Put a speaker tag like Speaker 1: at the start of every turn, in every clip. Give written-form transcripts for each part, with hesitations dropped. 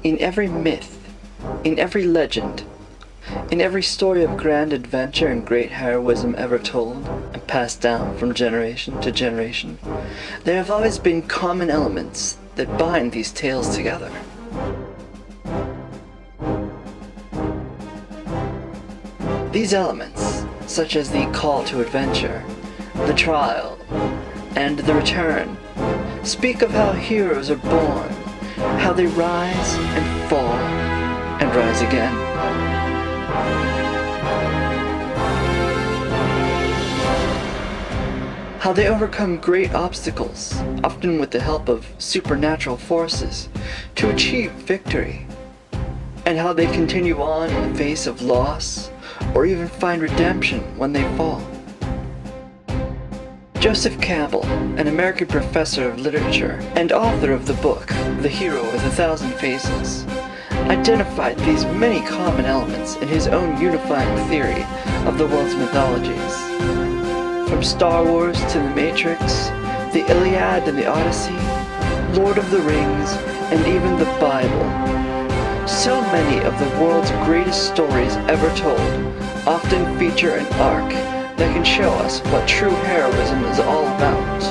Speaker 1: In every myth, in every legend, in every story of grand adventure and great heroism ever told and passed down from generation to generation, there have always been common elements that bind these tales together. These elements, such as the call to adventure, the trial, and the return, speak of how heroes are born, how they rise and fall and rise again. How they overcome great obstacles, often with the help of supernatural forces, to achieve victory, and how they continue on in the face of loss, or even find redemption when they fall. Joseph Campbell, an American professor of literature and author of the book The Hero with a Thousand Faces, identified these many common elements in his own unifying theory of the world's mythologies. From Star Wars to The Matrix, the Iliad and the Odyssey, Lord of the Rings, and even the Bible. So many of the world's greatest stories ever told often feature an arc that can show us what true heroism is all about.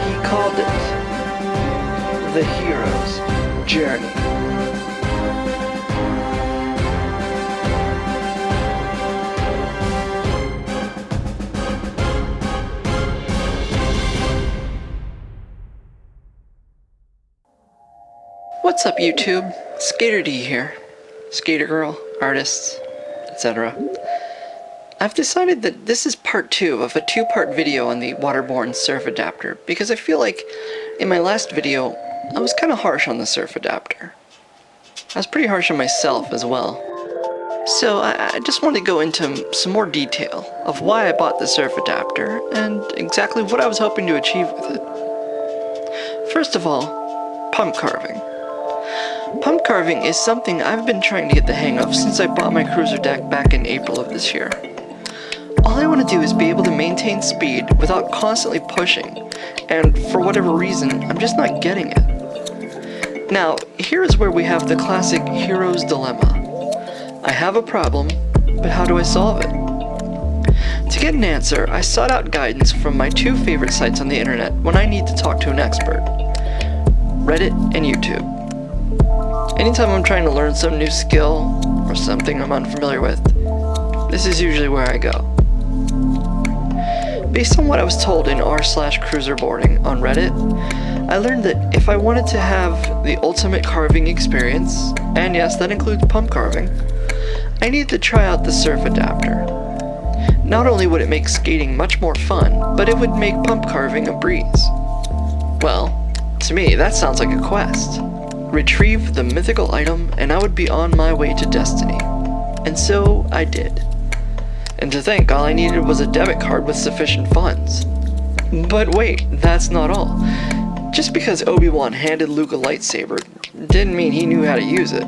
Speaker 1: He called it the hero's journey. What's up, YouTube? Skater D here. Skater girl, artists, etc. I've decided that this is part 2 of a 2-part video on the Waterborne Surf Adapter because I feel like in my last video I was kind of harsh on the surf adapter. I was pretty harsh on myself as well. So I just want to go into some more detail of why I bought the surf adapter and exactly what I was hoping to achieve with it. First of all, pump carving. Pump carving is something I've been trying to get the hang of since I bought my cruiser deck back in April of this year. All I want to do is be able to maintain speed without constantly pushing, and for whatever reason, I'm just not getting it. Now, here is where we have the classic hero's dilemma. I have a problem, but how do I solve it? To get an answer, I sought out guidance from my 2 favorite sites on the internet when I need to talk to an expert: Reddit and YouTube. Anytime I'm trying to learn some new skill or something I'm unfamiliar with, this is usually where I go. Based on what I was told in r/cruiserboarding on Reddit, I learned that if I wanted to have the ultimate carving experience, and yes, that includes pump carving, I needed to try out the surf adapter. Not only would it make skating much more fun, but it would make pump carving a breeze. Well, to me, that sounds like a quest. Retrieve the mythical item and I would be on my way to destiny. And so I did. And to think all I needed was a debit card with sufficient funds. But wait, that's not all. Just because Obi-Wan handed Luke a lightsaber didn't mean he knew how to use it.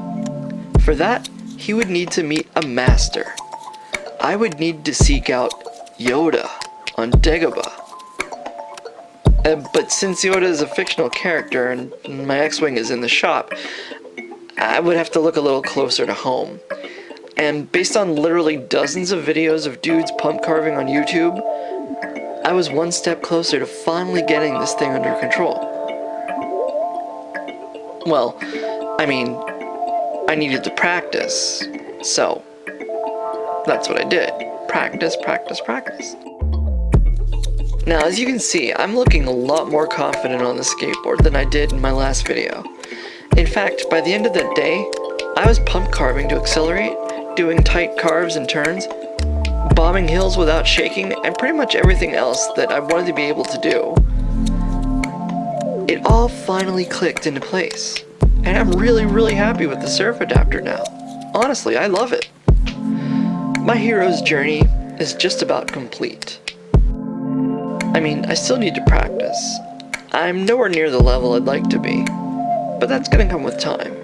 Speaker 1: For that, he would need to meet a master. I would need to seek out Yoda on Dagobah. But since Yoda is a fictional character and my X-Wing is in the shop, I would have to look a little closer to home. And based on literally dozens of videos of dudes pump carving on YouTube, I was one step closer to finally getting this thing under control. Well, I mean, I needed to practice, so that's what I did. Practice, practice, practice. Now, as you can see, I'm looking a lot more confident on the skateboard than I did in my last video. In fact, by the end of that day, I was pump carving to accelerate, doing tight carves and turns, bombing hills without shaking, and pretty much everything else that I wanted to be able to do. It all finally clicked into place, and I'm really happy with the surf adapter now. Honestly, I love it. My hero's journey is just about complete. I mean, I still need to practice. I'm nowhere near the level I'd like to be, but that's gonna come with time.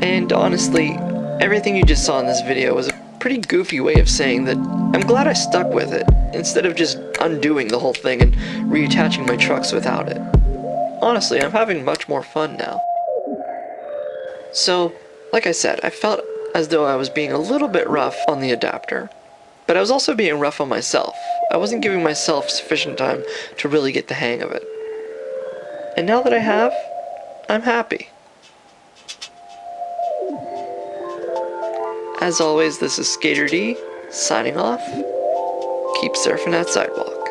Speaker 1: And honestly, everything you just saw in this video was a pretty goofy way of saying that I'm glad I stuck with it, instead of just undoing the whole thing and reattaching my trucks without it. Honestly, I'm having much more fun now. So, like I said, I felt as though I was being a little bit rough on the adapter, but I was also being rough on myself. I wasn't giving myself sufficient time to really get the hang of it. And now that I have, I'm happy. As always, this is Skater D, signing off. Keep surfing that sidewalk.